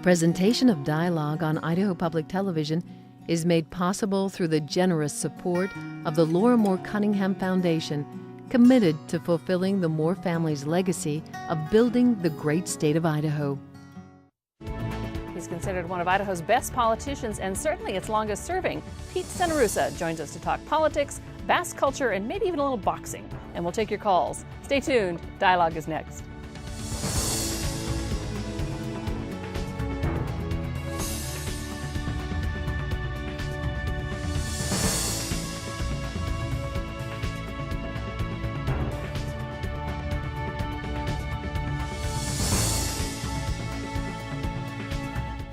Presentation of dialogue on Idaho Public Television is made possible through the generous support of the Laura Moore Cunningham Foundation, committed to fulfilling the Moore family's legacy of building the great state of Idaho. He's considered one of Idaho's best politicians and certainly its longest serving. Pete Cenarrusa joins us to talk politics, Basque culture, and maybe even a little boxing. And we'll take your calls. Stay tuned. Dialogue is next.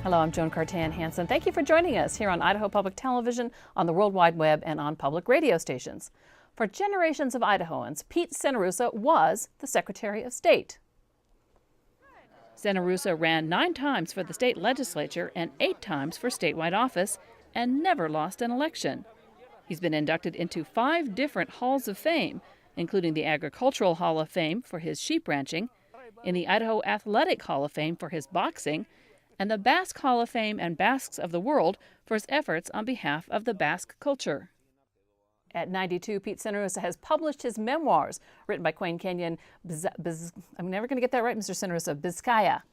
Hello, I'm Joan Cartan-Hansen. Thank you for joining us here on Idaho Public Television, on the World Wide Web, and on public radio stations. For generations of Idahoans, Pete Cenarrusa was the Secretary of State. Cenarrusa ran 9 times for the state legislature and 8 times for statewide office and never lost an election. He's been inducted into 5 different halls of fame, including the Agricultural Hall of Fame for his sheep ranching, in the Idaho Athletic Hall of Fame for his boxing, and the Basque Hall of Fame and Basques of the World for his efforts on behalf of the Basque culture. At 92, Pete Cenarrusa has published his memoirs, written by Quayne Kenyon. I'm never going to get that right, Mr. Cenarrusa. Bizkaia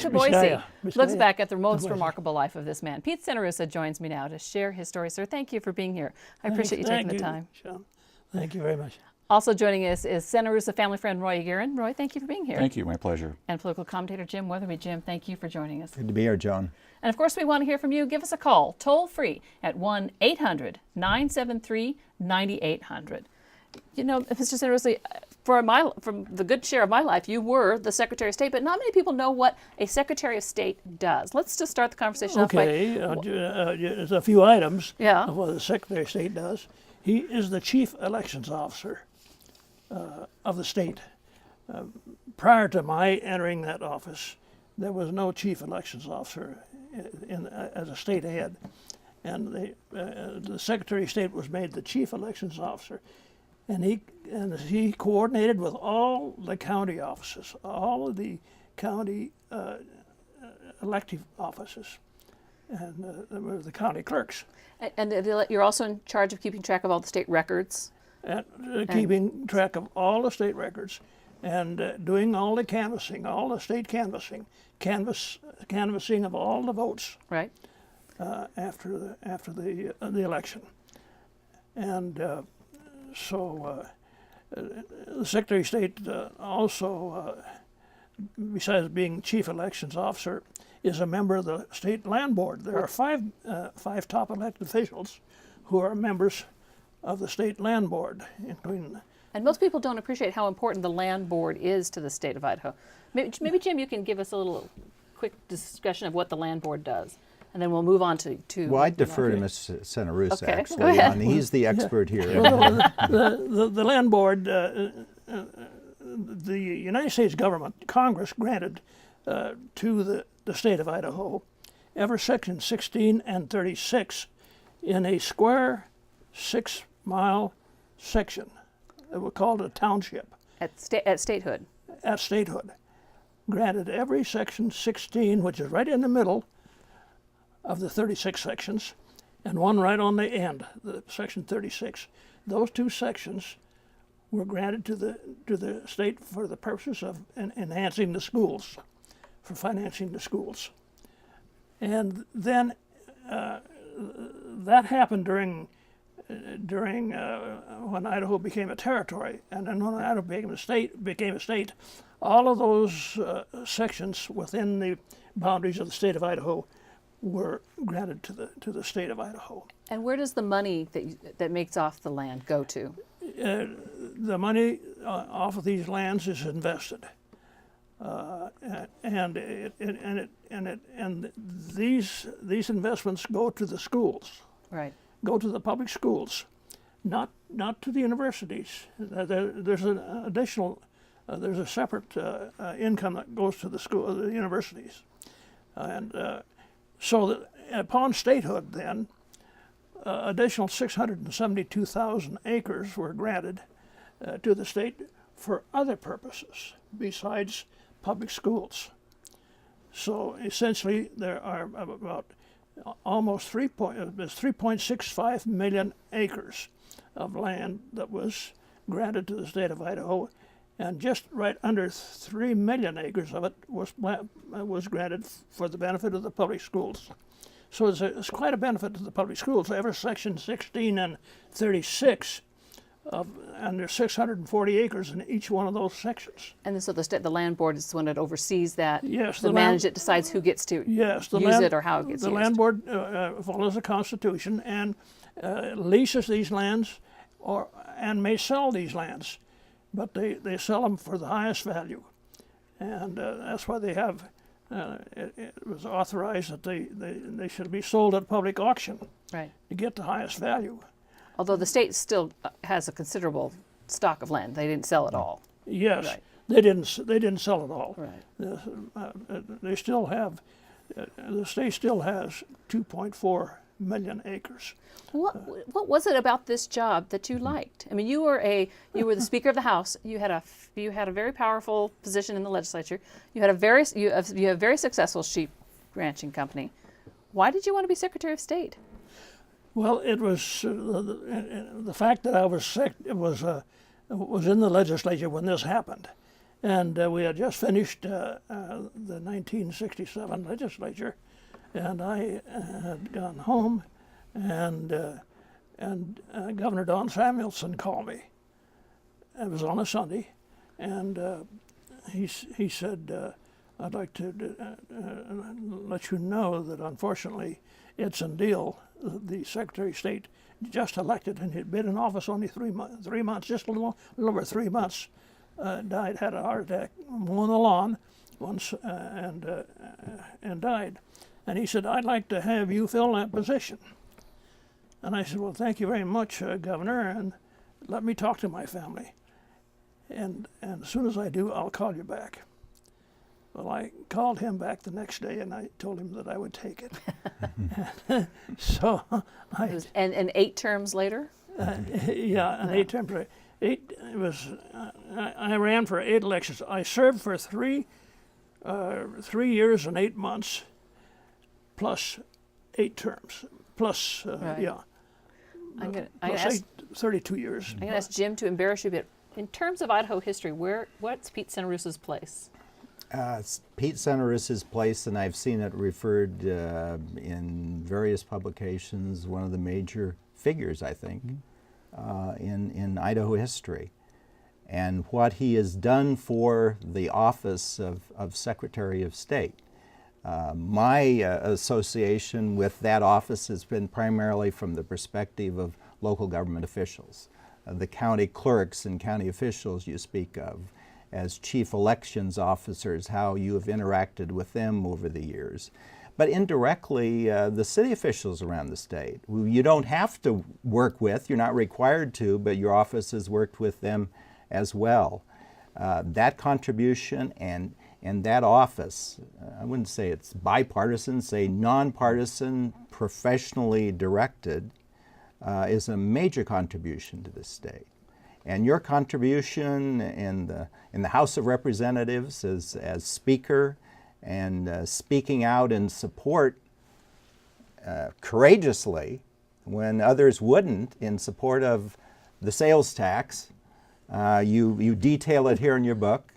to Boise. Looks back at the most remarkable life of this man. Pete Cenarrusa joins me now to share his story. Sir, thank you for being here. I appreciate you taking the time. Sean. Thank you very much. Also joining us is Cenarrusa family friend Roy Eiguren. Roy, thank you for being here. Thank you, my pleasure. And political commentator Jim Weatherby. Jim, thank you for joining us. Good to be here, Joan. And of course, we want to hear from you. Give us a call, toll free, at 1-800-973-9800. You know, Mr. Cenarrusa, from the good share of my life, you were the Secretary of State, but not many people know what a Secretary of State does. Let's just start the conversation off by... There's a few items of what the Secretary of State does. He is the Chief Elections Officer of the state. Prior to my entering that office, there was no Chief Elections Officer as a state head. And the Secretary of State was made the Chief Elections Officer. And he coordinated with all the county offices, all of the county elective offices, and the county clerks. And you're also in charge of keeping track of all the state records? Keeping track of all the state records and doing all the canvassing, all the state canvassing of all the votes. Right. After the election. And so the Secretary of State also, besides being Chief Elections Officer, is a member of the State Land Board. There are five top elected officials who are members of the State Land Board, including... And most people don't appreciate how important the Land Board is to the state of Idaho. Maybe Jim, you can give us a little quick discussion of what the Land Board does, and then we'll move on to well, I defer to Mr. Cenarrusa, okay. actually. Go ahead. I mean, he's the expert here. The Land Board, the United States government, Congress granted to the state of Idaho ever Section 16 and 36 in a square 6-mile section. They were called a township. At statehood. At statehood. Granted every Section 16, which is right in the middle of the 36 sections, and one right on the end, the Section 36. Those 2 sections were granted to the state for the purposes of enhancing the schools, for financing the schools. And then that happened during when Idaho became a territory, and then when Idaho became a state, all of those sections within the boundaries of the state of Idaho were granted to the state of Idaho. And where does the money that makes off the land go to? The money off of these lands is invested, and these investments go to the schools. Right. Go to the public schools, not to the universities. There's an additional, there's a separate income that goes to the universities, and so that upon statehood, then additional 672,000 acres were granted to the state for other purposes besides public schools. So essentially, there are about almost 3.65 million acres of land that was granted to the state of Idaho, and just right under 3 million acres of it was granted for the benefit of the public schools. So it's quite a benefit to the public schools. Ever Section 16 and 36, and there's 640 acres in each one of those sections. And so the land board is the one that oversees that. Yes, the manage it, decides who gets to use it or how it gets used. The land board follows the Constitution and leases these lands and may sell these lands, but they sell them for the highest value, and that's why they have. It was authorized that they should be sold at public auction, right, to get the highest value. Although the state still has a considerable stock of land, they didn't sell it all. Yes, right. They didn't sell it all. Right. They still have. The state still has 2.4 million acres. What was it about this job that you liked? I mean, you were the Speaker of the House. You had a very powerful position in the legislature. You had a very successful sheep ranching company. Why did you want to be Secretary of State? Well, it was the fact that I was sick. It was in the legislature when this happened, and we had just finished the 1967 legislature, and I had gone home, and Governor Don Samuelson called me. It was on a Sunday, and he said, "I'd like to let you know that unfortunately, Edson Deal, the Secretary of State, just elected, and he'd been in office only 3 months, just a little over 3 months, died, had a heart attack, mowing the lawn once, and died." And he said, "I'd like to have you fill that position." And I said, "Well, thank you very much, Governor, and let me talk to my family. And as soon as I do, I'll call you back." Well, I called him back the next day, and I told him that I would take it. So and 8 terms later? Yeah, and 8 terms. I ran for 8 elections. I served for 3 years and 8 months, plus 8 terms, plus right. yeah. I'm going to 32 years. I'm going to ask Jim to embarrass you a bit. In terms of Idaho history, what's Pete Cenarrusa's place? Pete Cenarrusa's place, and I've seen it referred in various publications, one of the major figures, I think, in Idaho history. And what he has done for the office of Secretary of State. My association with that office has been primarily from the perspective of local government officials, the county clerks and county officials you speak of as chief elections officers, how you have interacted with them over the years. But indirectly, the city officials around the state, who you don't have to work with, you're not required to, but your office has worked with them as well. That contribution and that office, I wouldn't say it's bipartisan, say nonpartisan, professionally directed, is a major contribution to the state. And your contribution in the House of Representatives as Speaker and speaking out in support courageously when others wouldn't, in support of the sales tax. You detail it here in your book,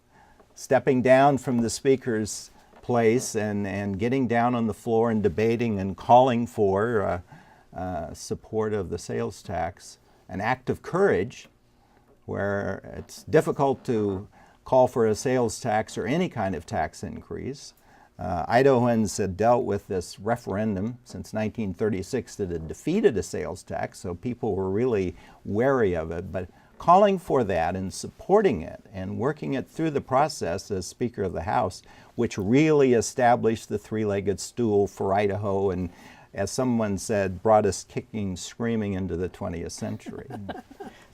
stepping down from the Speaker's place and getting down on the floor and debating and calling for support of the sales tax, an act of courage where it's difficult to call for a sales tax or any kind of tax increase. Idahoans had dealt with this referendum since 1936 that had defeated a sales tax, so people were really wary of it. But calling for that and supporting it and working it through the process as Speaker of the House, which really established the three-legged stool for Idaho and, as someone said, brought us kicking, screaming into the 20th century.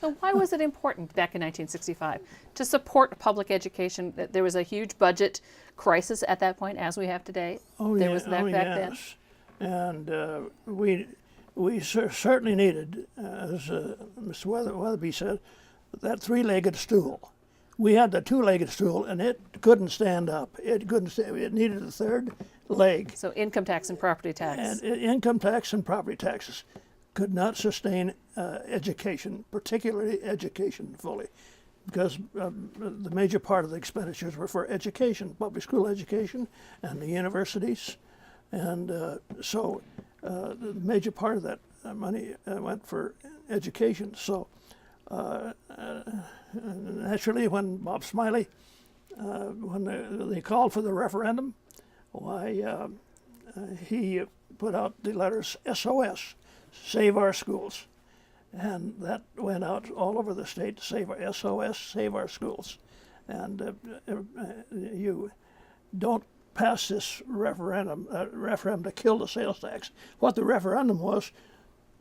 So why was it important back in 1965 to support public education? There was a huge budget crisis at that point, as we have today. There was that back then. And we certainly needed, as Mr. Weatherby said, that three-legged stool. We had the two-legged stool, and it couldn't stand up. It couldn't stand. It needed a third leg. So income tax and property tax. And income tax and property taxes could not sustain education, particularly education fully, because the major part of the expenditures were for education, public school education, and the universities, and so the major part of that money went for education. So naturally, when Bob Smiley, when they called for the referendum, why he put out the letters SOS, Save Our Schools, and that went out all over the state to save our SOS, Save Our Schools, and you don't pass this referendum to kill the sales tax. What the referendum was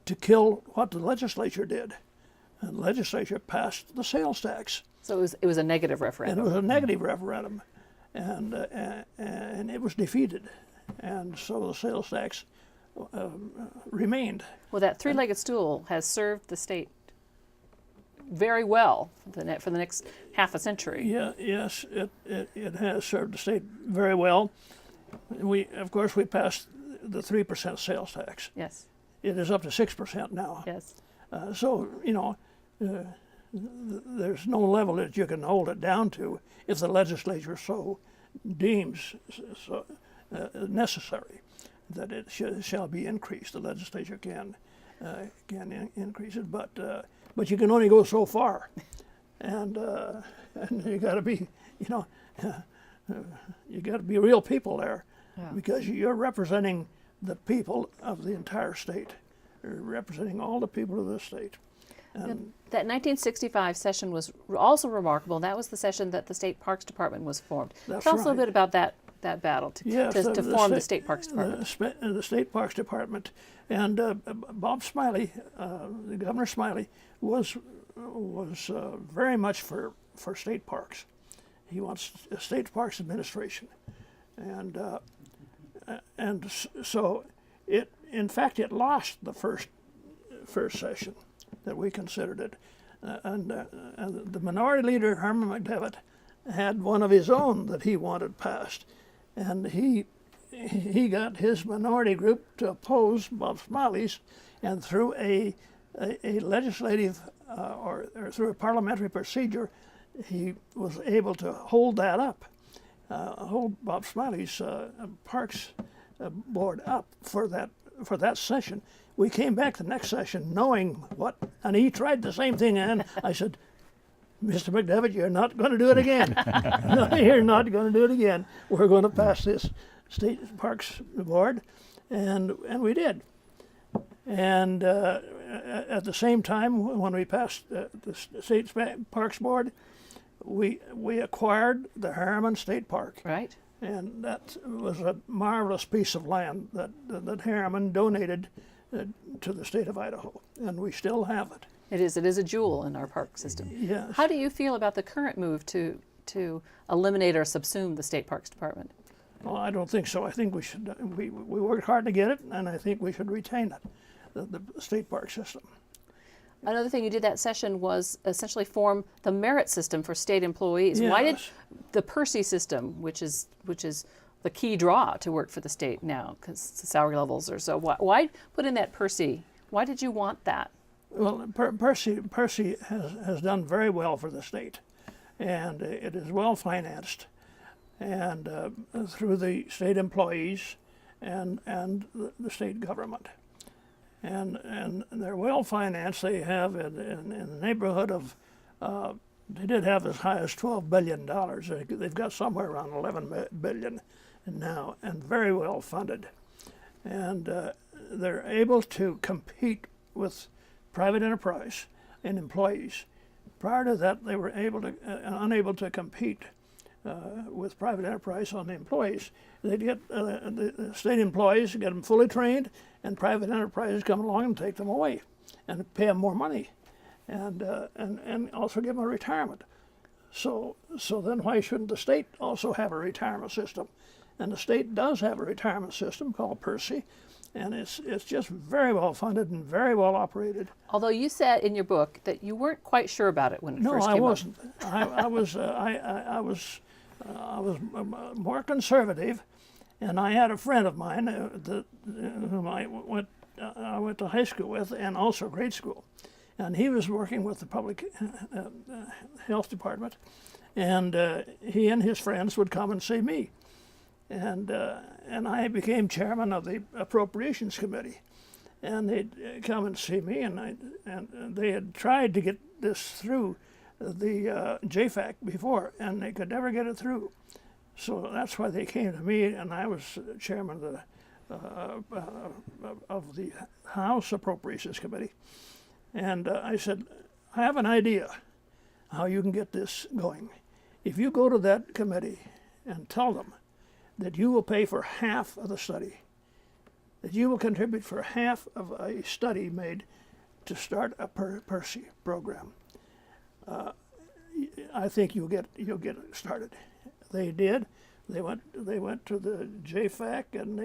to kill what the legislature did. And the legislature passed the sales tax. So it was a negative referendum. And it was a negative referendum, and it was defeated, and so the sales tax remained. Well, that three-legged stool has served the state very well for the next half a century. Yeah, yes, it has served the state very well. Of course, we passed the 3% sales tax. Yes. It is up to 6% now. Yes. So, there's no level that you can hold it down to if the legislature so deems necessary that it shall be increased. The legislature can increase it, but you can only go so far, and you got to be, you got to be real people there, because you're representing the people of the entire state. You're representing all the people of the state. And that 1965 session was also remarkable. That was the session that the State Parks Department was formed. Tell us a little bit about that battle to form the State Parks Department. The State Parks Department, and Bob Smiley, Governor Smiley, was very much for state parks. He wants a state parks administration, and so in fact it lost the first session that we considered it, and the minority leader, Herman McDevitt, had one of his own that he wanted passed, and he got his minority group to oppose Bob Smiley's, and through a legislative or through a parliamentary procedure, he was able to hold that up, hold Bob Smiley's Parks Board up for that session. We came back the next session knowing what, and he tried the same thing, and I said, Mr. McDevitt, you're not going to do it again. No, you're not going to do it again. We're going to pass this State Parks Board, and we did. And at the same time, when we passed the State Parks Board, we acquired the Harriman State Park. Right. And that was a marvelous piece of land that Harriman donated to the state of Idaho, and we still have it. It is a jewel in our park system. Yes. How do you feel about the current move to eliminate or subsume the State Parks Department? Well, I don't think so. I think we should. We worked hard to get it, and I think we should retain it, the state park system. Another thing you did that session was essentially form the merit system for state employees. Yes. Why did the Percy system, which is the key draw to work for the state now, because the salary levels are so, why put in that Percy? Why did you want that? Well, Percy has done very well for the state, and it is well financed, and through the state employees and the state government, and they're well financed. They have in the neighborhood of they did have as high as $12 billion. They've got somewhere around $11 billion now, and very well funded, and they're able to compete with private enterprise and employees. Prior to that, they were unable to compete with private enterprise on the employees. They get the state employees, get them fully trained, and private enterprises come along and take them away, and pay them more money, and also give them a retirement. So then why shouldn't the state also have a retirement system? And the state does have a retirement system called Percy, and it's just very well funded and very well operated. Although you said in your book that you weren't quite sure about it when it first came up. No, I wasn't. I was more conservative, and I had a friend of mine whom I went to high school with and also grade school, and he was working with the public health department, and he and his friends would come and see me. And I became chairman of the Appropriations Committee, and they'd come and see me, and they had tried to get this through the JFAC before, and they could never get it through. So that's why they came to me, and I was chairman of the House Appropriations Committee. And I said, I have an idea how you can get this going. If you go to that committee and tell them that you will pay for half of the study, that you will contribute for half of a study made to start a Percy program, I think you'll get it started. They did. They went to the JFAC, and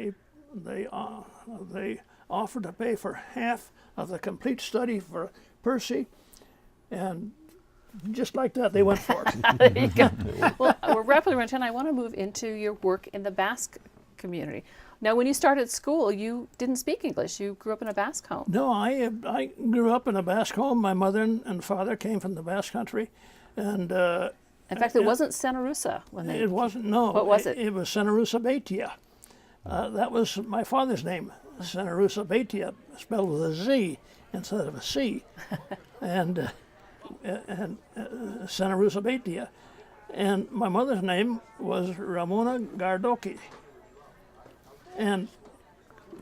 they offered to pay for half of the complete study for Percy, and just like that, they went for it. There you go. Well, we're rapidly running time. I want to move into your work in the Basque community. Now, when you started school, you didn't speak English. You grew up in a Basque home. No, I grew up in a Basque home. My mother and father came from the Basque country, and in fact, it wasn't Cenarrusa when they. It wasn't. No. What was it? It was Cenarrusa Beitia. That was my father's name, Cenarrusa Beitia, spelled with a Z instead of a C, and Cenarrusa Beitia. And my mother's name was Ramona Gardoki. And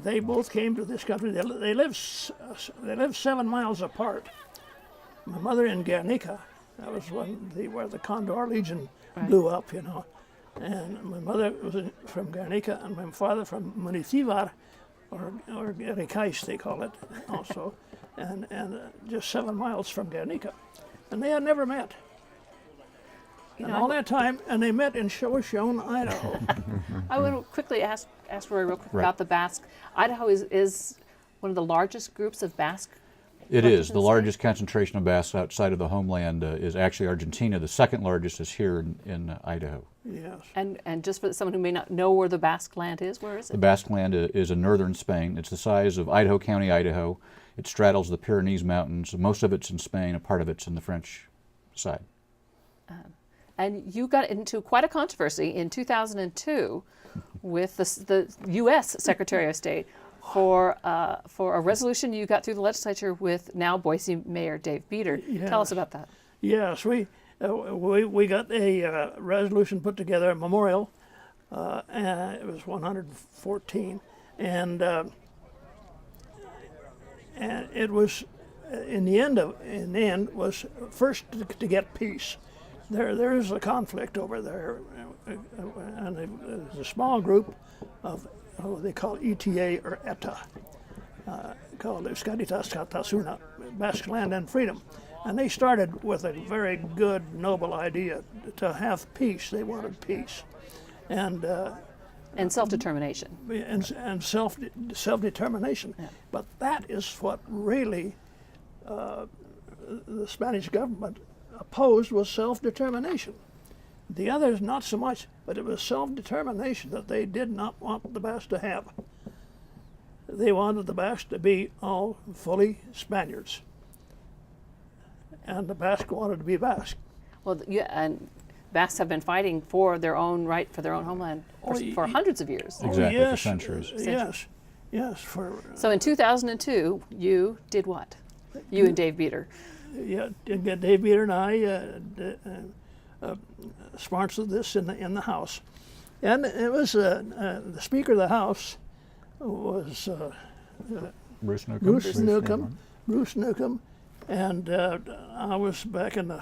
they both came to this country. They lived 7 miles apart. My mother in Guernica. That was where the Condor Legion blew up, you know. And my mother was from Guernica, and my father from Munitivar, or Guernicais they call it also, and just 7 miles from Guernica. And they had never met. And all that time, and they met in Shoshone, Idaho. I want to quickly ask Roy real quick about the Basque. Idaho is one of the largest groups of Basque. It is. The largest concentration of Basques outside of the homeland is actually Argentina. The second largest is here in Idaho. Yes. And just for someone who may not know where the Basque land is, where is it? The Basque land is in northern Spain. It's the size of Idaho County, Idaho. It straddles the Pyrenees Mountains. Most of it's in Spain, a part of it's in the French side. And you got into quite a controversy in 2002 with the U.S. Secretary of State for a resolution you got through the legislature with now Boise Mayor Dave Beater. Yes. Tell us about that. Yes, we got a resolution put together, a memorial, and it was 114, and it was in the end was first to get peace. There is a conflict over there, and there's a small group of what they call ETA or ETA, called Euskaditas Katasuna, Basque Land and Freedom. And they started with a very good, noble idea to have peace. They wanted peace. And self-determination. And self-determination. Yeah. But that is what really the Spanish government opposed, was self-determination. The others not so much, but it was self-determination that they did not want the Basque to have. They wanted the Basque to be all fully Spaniards. And the Basque wanted to be Basque. Well, yeah, and Basques have been fighting for their own right, for their own homeland for hundreds of years. Exactly, yes, for centuries. Yes. So in 2002, you did what? You and Dave Beater. Yeah, Dave Beater and I sponsored this in the House, and it was the Speaker of the House was Bruce Newcomb. Bruce Newcomb, and I was back in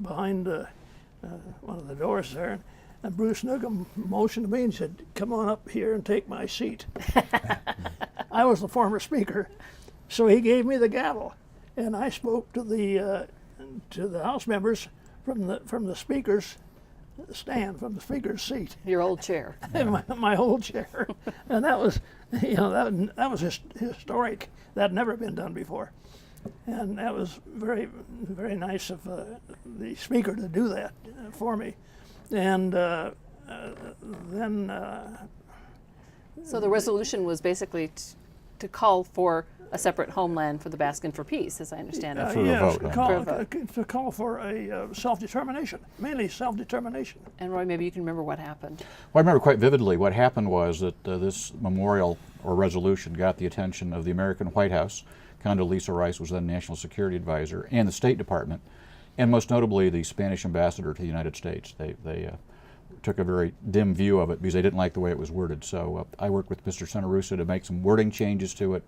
behind one of the doors there, and Bruce Newcomb motioned to me and said, "Come on up here and take my seat." I was the former Speaker, so he gave me the gavel. And I spoke to the House members from the speakers stand from the speaker's seat. Your old chair. my old chair, and that was, that was historic. That had never been done before, and that was very, very nice of the speaker to do that for me, and then. So the resolution was basically to call for a separate homeland for the Basque and for peace, as I understand it. Yes, to call for a self-determination, mainly self-determination. And Roy, maybe you can remember what happened. Well, I remember quite vividly what happened was that this memorial or resolution got the attention of the American White House. Condoleezza Rice was then National Security Advisor, and the State Department, and most notably the Spanish ambassador to the United States. They took a very dim view of it because they didn't like the way it was worded. So I worked with Mr. Cenarrusa to make some wording changes to it.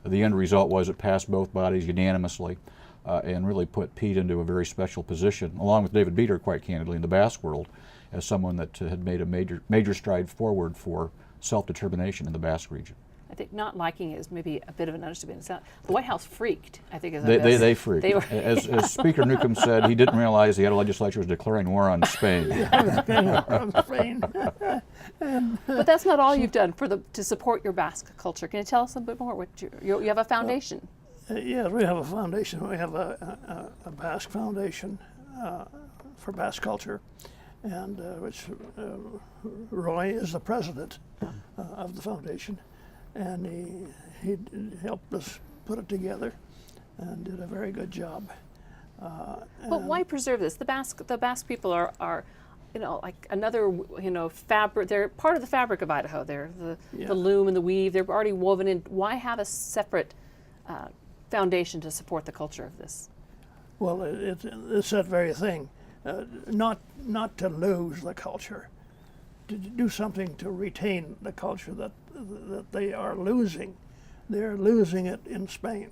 The end result was it passed both bodies unanimously and really put Pete into a very special position, along with David Beater, quite candidly, in the Basque world, as someone that had made a major stride forward for self-determination in the Basque region. I think not liking it is maybe a bit of an understatement. The White House freaked, I think, is they freaked. As Speaker Newcomb said, he didn't realize the Idaho legislature was declaring war on Spain. But that's not all you've done to support your Basque culture. Can you tell us a bit more? What you have a foundation. Yes, we have a foundation. We have a Basque Foundation for Basque Culture, and which Roy is the president of the foundation. And he helped us put it together and did a very good job. But why preserve this? The Basque people are like another, fabric. They're part of the fabric of Idaho. They're the loom and the weave. They're already woven in. Why have a separate foundation to support the culture of this? Well, it's that very thing. Not to lose the culture, to do something to retain the culture that they are losing. They're losing it in Spain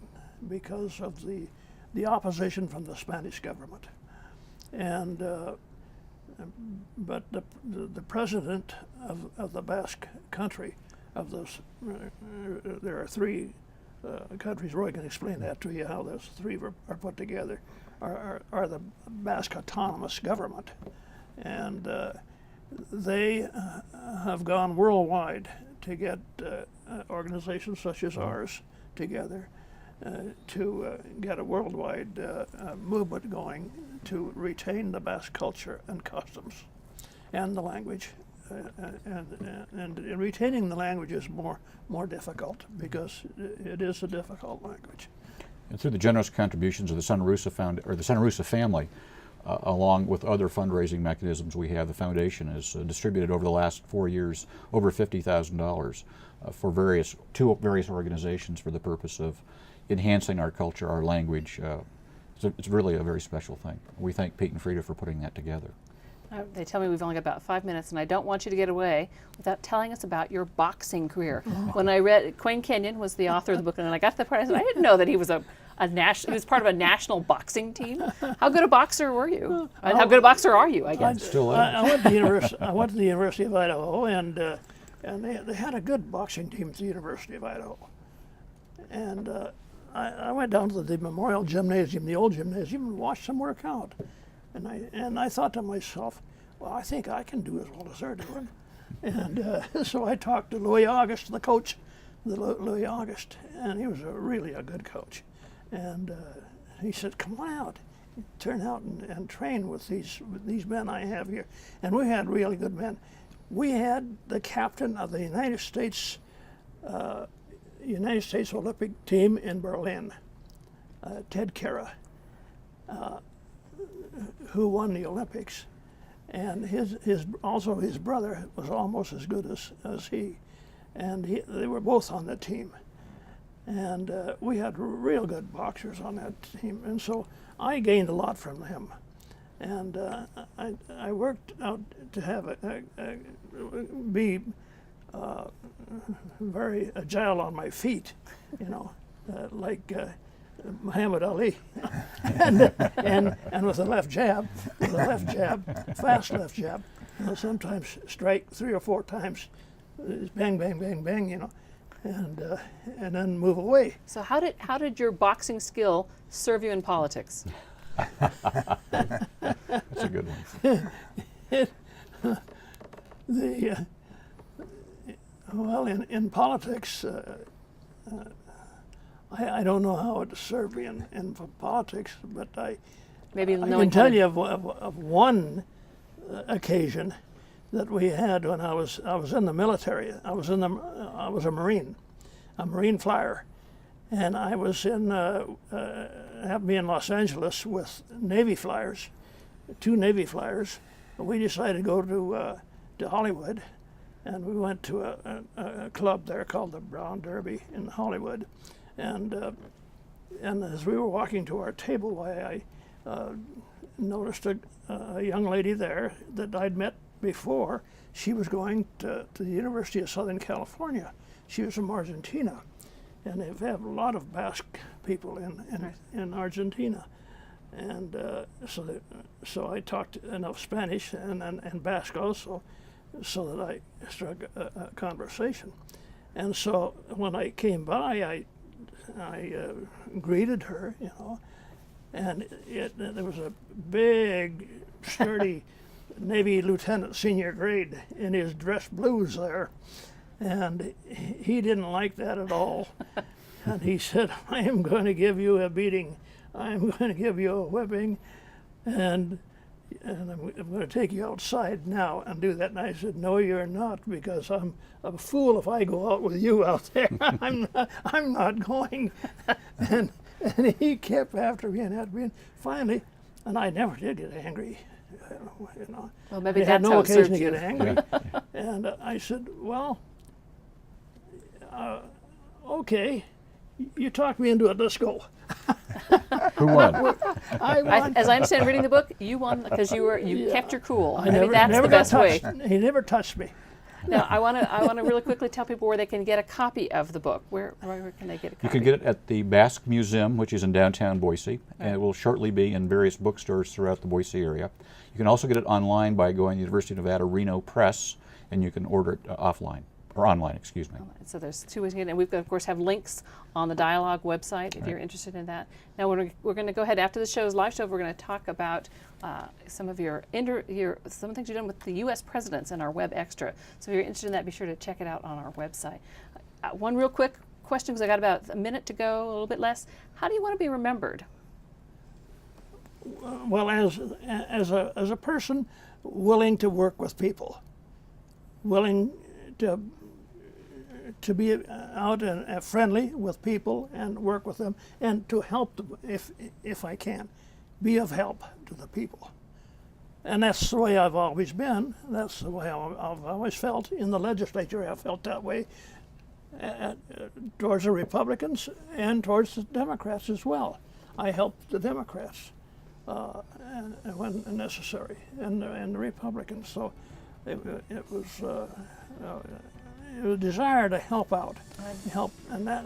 because of the opposition from the Spanish government. And but the president of the Basque country, of those, there are three countries. Roy can explain that to you, how those three are put together, are the Basque autonomous government. And they have gone worldwide to get organizations such as ours together to get a worldwide movement going to retain the Basque culture and customs and the language. And retaining the language is more difficult because it is a difficult language. And through the generous contributions of the Cenarrusa family, along with other fundraising mechanisms we have, the foundation has distributed over the last 4 years over $50,000 for various organizations for the purpose of enhancing our culture, our language. It's really a very special thing. We thank Pete and Frida for putting that together. They tell me we've only got about 5 minutes, and I don't want you to get away without telling us about your boxing career. When I read, Quayne Kenyon was the author of the book, and I got to the part, I said, I didn't know that he was he was part of a national boxing team. How good a boxer were you? How good a boxer are you, I guess? I went to the University of Idaho, and they had a good boxing team at the University of Idaho. And I went down to the Memorial Gymnasium, the old gymnasium, and watched them work out. And I thought to myself, well, I think I can do as well as they're doing. And so I talked to Louis August, the coach, Louis August, and he was really a good coach. And he said, come on out, turn out and train with these men I have here. And we had really good men. We had the captain of the United States Olympic team in Berlin, Ted Kara, who won the Olympics, and his brother was almost as good as he, and they were both on the team, and we had real good boxers on that team, and so I gained a lot from him, and I worked out to have be very agile on my feet, like Muhammad Ali, and with a left jab, fast left jab, sometimes strike 3 or 4 times, bang, bang, bang, bang, and then move away. So how did your boxing skill serve you in politics? That's a good one. Well, in politics, I don't know how it served me in politics, but I can tell you of one occasion that we had when I was in the military. I was a Marine, a Marine flyer, and I was happened to be in Los Angeles with Navy flyers, 2 Navy flyers. We decided to go to Hollywood, and we went to a club there called the Brown Derby in Hollywood, and as we were walking to our table, I noticed a young lady there that I'd met before. She was going to the University of Southern California. She was from Argentina, and they have a lot of Basque people in Argentina. And so I talked enough Spanish and Basque also, so that I struck a conversation. And so when I came by, I greeted her, and there was a big, sturdy Navy lieutenant, senior grade, in his dress blues there, and he didn't like that at all. And he said, "I am going to give you a beating. I'm going to give you a whipping, and I'm going to take you outside now and do that." And I said, "No, you're not, because I'm a fool if I go out with you out there. I'm not going." And he kept after me and after me, and finally, and I never did get angry. Well, maybe I that's had no how it occasion to served you. get angry. And I said, "Well, okay, you talked me into it. Let's go." Who won? I won. As I understand reading the book, you won because you kept your cool. I Maybe never, that's never the best got way. touched. He never touched me. Now, I want to really quickly tell people where they can get a copy of the book. Where can they get a copy? You can get it at the Basque Museum, which is in downtown Boise, and it will shortly be in various bookstores throughout the Boise area. You can also get it online by going to University of Nevada Reno Press, and you can order it offline, or online, excuse me. So there's 2 ways to get it, and we've got, of course, have links on the Dialogue website if you're interested in that. Now we're going to go ahead after the show's live show. We're going to talk about some of some things you've done with the U.S. presidents in our Web Extra. So if you're interested in that, be sure to check it out on our website. One real quick question, because I got about a minute to go, a little bit less. How do you want to be remembered? Well, as a person willing to work with people, willing to be out and friendly with people and work with them, and to help them if I can, be of help to the people. And that's the way I've always been. That's the way I've always felt. In the legislature, I felt that way towards the Republicans and towards the Democrats as well. I helped the Democrats when necessary, and the Republicans. So it was a desire to help out, and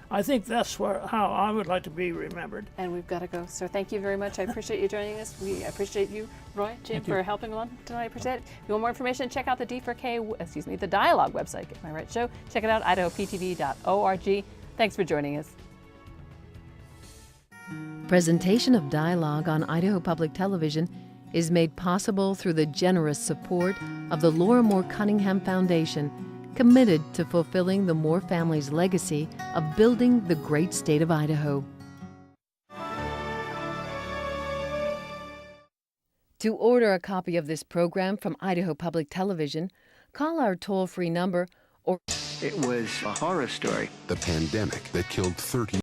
I think that's how I would like to be remembered. And we've got to go. So thank you very much. I appreciate you joining us. We appreciate you, Roy, Jim, for helping along tonight. I appreciate it. If you want more information, check out the the Dialogue website. Get my right show. Check it out, idahoptv.org. Thanks for joining us. Presentation of Dialogue on Idaho Public Television is made possible through the generous support of the Laura Moore Cunningham Foundation, committed to fulfilling the Moore family's legacy of building the great state of Idaho. To order a copy of this program from Idaho Public Television, call our toll-free number or... It was a horror story. The pandemic that killed 30